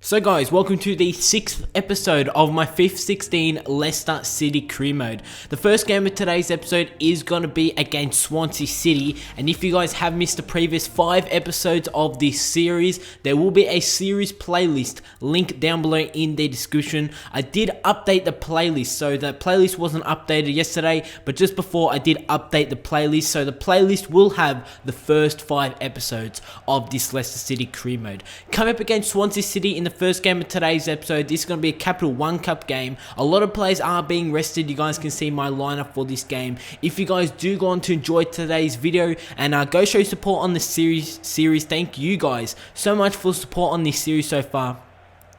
So guys, welcome to the 6th episode of my FIFA 16 Leicester City career mode. The first game of today's episode is going to be against Swansea City, and if you guys have missed the previous 5 episodes of this series, there will be a series playlist linked down below in the description. I did update the playlist, so the playlist wasn't updated yesterday, but just before I did update the playlist, so the playlist will have the first 5 episodes of this Leicester City career mode. Coming up against Swansea City in the first game of today's episode, this is going to be a Capital One Cup game. A lot of players are being rested. You guys can see my lineup for this game. If you guys do go on to enjoy today's video and go show support on the series, thank you guys so much for support on this series so far.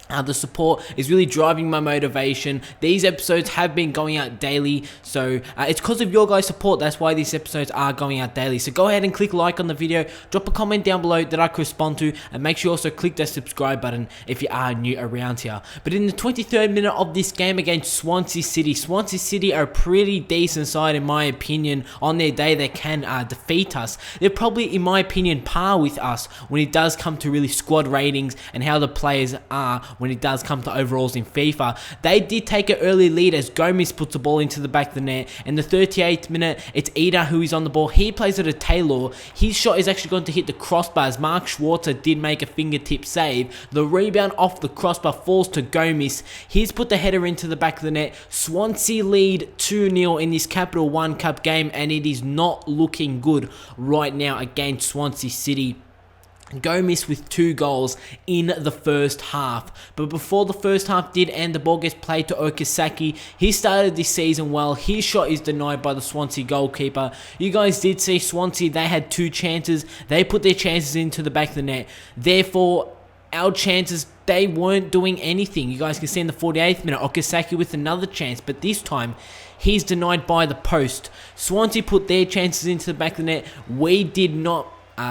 The support is really driving my motivation. These episodes have been going out daily, so it's because of your guys' support. That's why these episodes are going out daily. So go ahead and click like on the video, drop a comment down below that I can respond to, and make sure you also click that subscribe button if you are new around here. But in the 23rd minute of this game against Swansea City are a pretty decent side in my opinion. On their day, they can defeat us. They're probably, in my opinion, par with us when it does come to really squad ratings and how the players are when it does come to overalls in FIFA. They did take an early lead as Gomez puts the ball into the back of the net. In the 38th minute, it's Ida who is on the ball. He plays it to Taylor. His shot is actually going to hit the crossbar as Mark Schwarzer did make a fingertip save. The rebound off the crossbar falls to Gomez. He's put the header into the back of the net. Swansea lead 2-0 in this Capital One Cup game, and it is not looking good right now against Swansea City. Gomez with 2 goals in the first half. But before the first half did end, the ball gets played to Okazaki. He started this season well. His shot is denied by the Swansea goalkeeper. You guys did see Swansea, they had 2 chances. They put their chances into the back of the net. Therefore, our chances, they weren't doing anything. You guys can see in the 48th minute, Okazaki with another chance, but this time, he's denied by the post. Swansea put their chances into the back of the net. We did not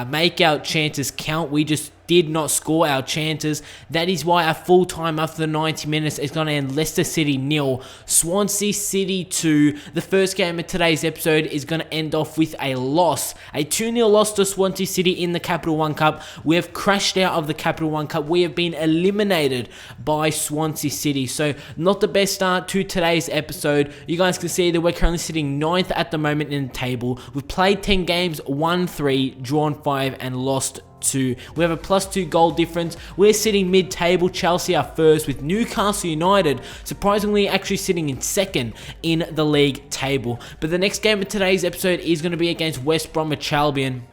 make our chances count. We just did not score our chances. That is why our full time after the 90 minutes is going to end Leicester City 0, Swansea City 2. The first game of today's episode is going to end off with a loss. A 2-0 loss to Swansea City in the Capital One Cup. We have crashed out of the Capital One Cup. We have been eliminated by Swansea City. So not the best start to today's episode. You guys can see that we're currently sitting 9th at the moment in the table. We've played 10 games, won 3, drawn 5 and lost 2. We have a +2 goal difference. We're sitting mid-table. Chelsea are first, with Newcastle United surprisingly actually sitting in 2nd in the league table. But the next game of today's episode is going to be against West Bromwich Albion.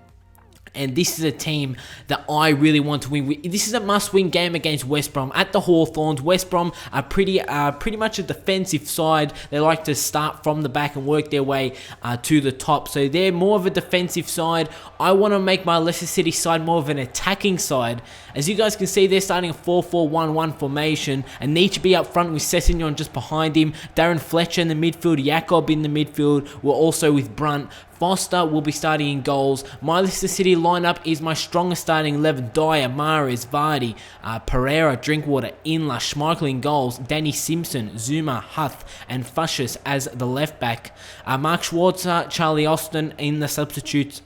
And this is a team that I really want to win. This is a must-win game against West Brom at the Hawthorns. West Brom are pretty much a defensive side. They like to start from the back and work their way to the top. So they're more of a defensive side. I want to make my Leicester City side more of an attacking side. As you guys can see, they're starting a 4-4-1-1 formation and need to be up front with Sessegnon just behind him. Darren Fletcher in the midfield. Jacob in the midfield. We're also with Brunt. Foster will be starting in goals. My Leicester City lineup is my strongest starting 11. Dyer, Mahrez, Vardy, Pereira, Drinkwater, Inler, Schmeichel in goals. Danny Simpson, Zuma, Huth, and Fushers as the left back. Mark Schwarzer, Charlie Austin in the substitutes.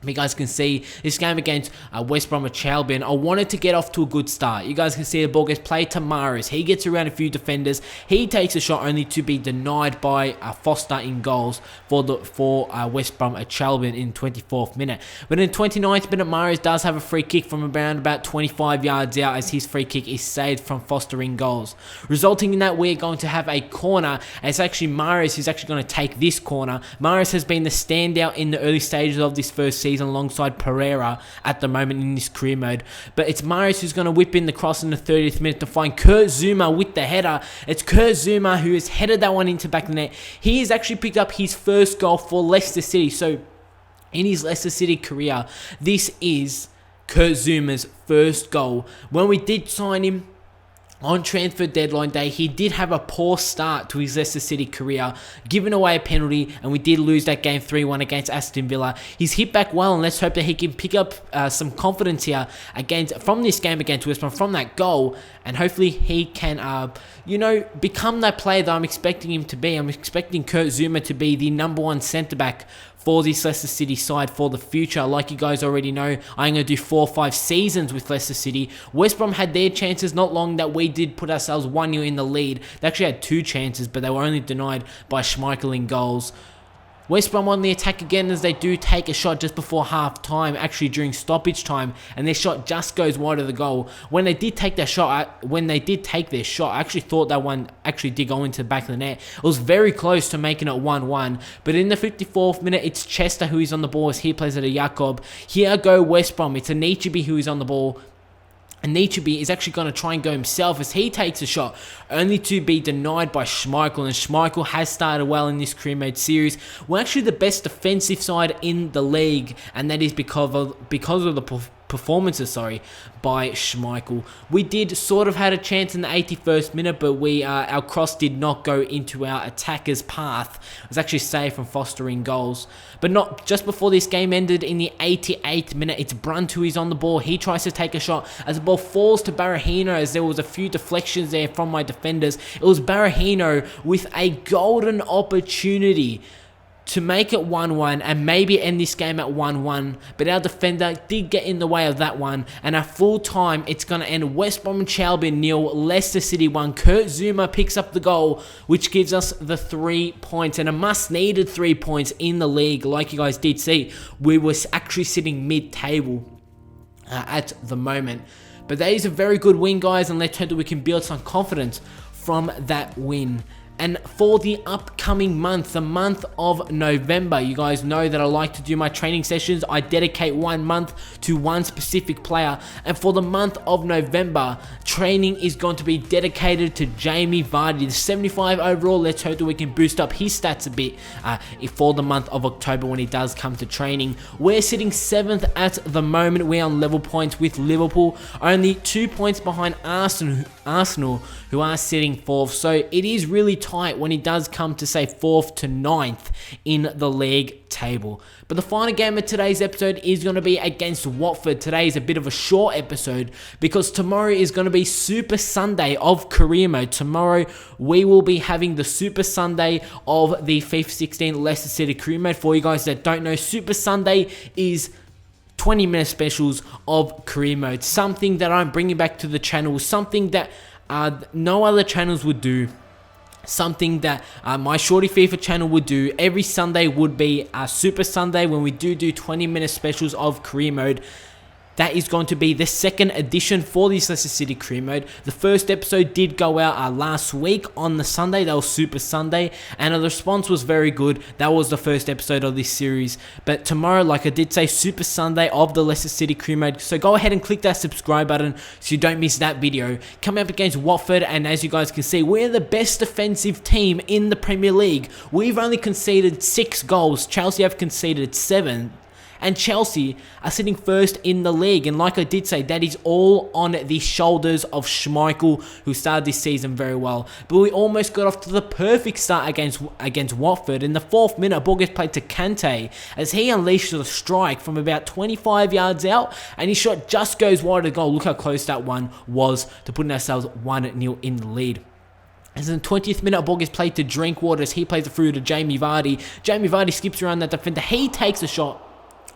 You guys can see this game against West Bromwich Albion. I wanted to get off to a good start. You guys can see the ball gets played to Mahrez. He gets around a few defenders. He takes a shot only to be denied by Foster in goals for West Bromwich Albion in 24th minute. But in the 29th minute, Mahrez does have a free kick from around about 25 yards out as his free kick is saved from Foster in goals. Resulting in that we're going to have a corner. And it's actually Mahrez who's actually going to take this corner. Mahrez has been the standout in the early stages of this first season alongside Pereira at the moment in this career mode. But it's Mahrez who's going to whip in the cross in the 30th minute to find Kurt Zuma with the header. It's Kurt Zuma who has headed that one into back of the net. He has actually picked up his first goal for Leicester City. So in his Leicester City career, this is Kurt Zuma's first goal. When we did sign him on transfer deadline day, he did have a poor start to his Leicester City career, giving away a penalty, and we did lose that game 3-1 against Aston Villa. He's hit back well, and let's hope that he can pick up some confidence here from this game against West Brom, from that goal, and hopefully he can, become that player that I'm expecting him to be. I'm expecting Kurt Zuma to be the #1 centre-back for this Leicester City side for the future. Like you guys already know, I'm going to do 4 or 5 seasons with Leicester City. West Brom had their chances not long that we did put ourselves 1-0 in the lead. They actually had 2 chances, but they were only denied by Schmeichel in goals. West Brom on the attack again as they do take a shot just before half time, actually during stoppage time, and their shot just goes wide of the goal. When they did take their shot, I actually thought that one actually did go into the back of the net. It was very close to making it 1-1, but in the 54th minute, it's Chester who is on the ball as he plays it to Jakob. Here go West Brom. It's a Nietzsche who is on the ball. And Nietzsche is actually going to try and go himself as he takes a shot, only to be denied by Schmeichel. And Schmeichel has started well in this career mode series. We're actually the best defensive side in the league, and that is because of the performances, by Schmeichel. We did sort of had a chance in the 81st minute, but our cross did not go into our attacker's path. It was actually saved from fostering goals. But not just before this game ended in the 88th minute, it's Brunt who is on the ball. He tries to take a shot as the ball falls to Barahino as there was a few deflections there from my defenders. It was Barahino with a golden opportunity to make it 1-1 and maybe end this game at 1-1, but our defender did get in the way of that one, and at full time it's going to end West Bromwich Albion 0, Leicester City 1. Kurt Zuma picks up the goal, which gives us the 3 points, and a must-needed 3 points in the league. Like you guys did see, we were actually sitting mid-table at the moment. But that is a very good win, guys, and let's hope that we can build some confidence from that win. And for the upcoming month, the month of November, you guys know that I like to do my training sessions. I dedicate 1 month to one specific player. And for the month of November, training is going to be dedicated to Jamie Vardy, the 75 overall. Let's hope that we can boost up his stats a bit for the month of October when he does come to training. We're sitting 7th at the moment. We're on level points with Liverpool, only 2 points behind Arsenal, who are sitting 4th. So it is really tight when he does come to say 4th to 9th in the league table. But the final game of today's episode is going to be against Watford. Today is a bit of a short episode because tomorrow is going to be Super Sunday of career mode. Tomorrow we will be having the Super Sunday of the FIFA 16 Leicester City career mode. For you guys that don't know, Super Sunday is 20-minute specials of career mode, something that I'm bringing back to the channel, something that no other channels would do, something that my Shorty FIFA channel would do. Every Sunday would be a Super Sunday when we do 20-minute specials of career mode. That is going to be the 2nd edition for this Leicester City career mode. The first episode did go out last week on the Sunday. That was Super Sunday, and the response was very good. That was the first episode of this series. But tomorrow, like I did say, Super Sunday of the Leicester City career mode. So go ahead and click that subscribe button so you don't miss that video. Coming up against Watford, and as you guys can see, we're the best defensive team in the Premier League. We've only conceded 6 goals. Chelsea have conceded 7. And Chelsea are sitting 1st in the league. And like I did say, that is all on the shoulders of Schmeichel, who started this season very well. But we almost got off to the perfect start against Watford. In the 4th minute, a ball gets played to Kante as he unleashes a strike from about 25 yards out. And his shot just goes wide of the goal. Look how close that one was to putting ourselves 1-0 in the lead. As in the 20th minute, a ball gets played to Drinkwater as he plays it through to Jamie Vardy. Jamie Vardy skips around that defender. He takes a shot,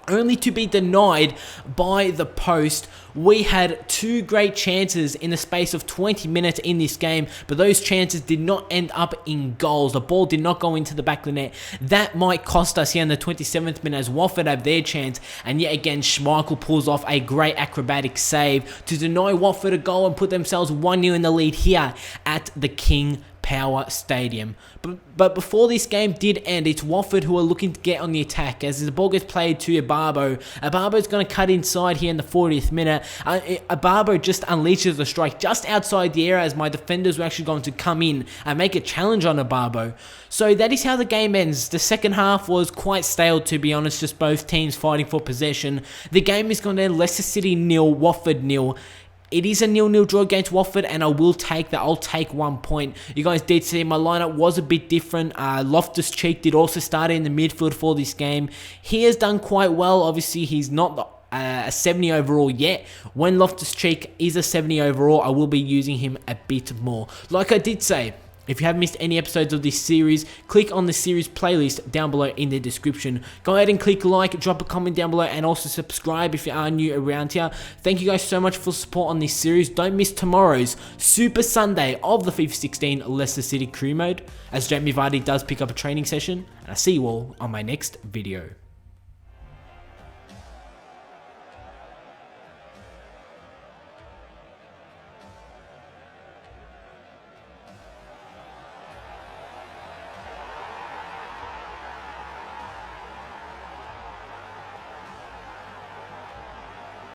only to be denied by the post. We had 2 great chances in the space of 20 minutes in this game, but those chances did not end up in goals. The ball did not go into the back of the net. That might cost us here in the 27th minute as Watford have their chance, and yet again Schmeichel pulls off a great acrobatic save to deny Watford a goal and put themselves 1-0 in the lead here at the King Power Stadium. But before this game did end, it's Watford who are looking to get on the attack as the ball gets played to Ababo. Ababo's going to cut inside here in the 40th minute. Ababo just unleashes the strike just outside the area as my defenders were actually going to come in and make a challenge on Ababo. So that is how the game ends. The second half was quite stale, to be honest, just both teams fighting for possession. The game is going to end Leicester City 0, Watford 0. It is a 0-0 draw against Watford, and I will take that. I'll take 1 point. You guys did see my lineup was a bit different. Loftus-Cheek did also start in the midfield for this game. He has done quite well. Obviously, he's not a 70 overall yet. When Loftus-Cheek is a 70 overall, I will be using him a bit more. Like I did say, If you have missed any episodes of this series, click on the series playlist down below in the description. Go ahead and click like, drop a comment down below, and also subscribe if you are new around here. Thank you guys so much for support on this series. Don't miss tomorrow's Super Sunday of the FIFA 16 Leicester City career mode, as Jamie Vardy does pick up a training session, and I'll see you all on my next video.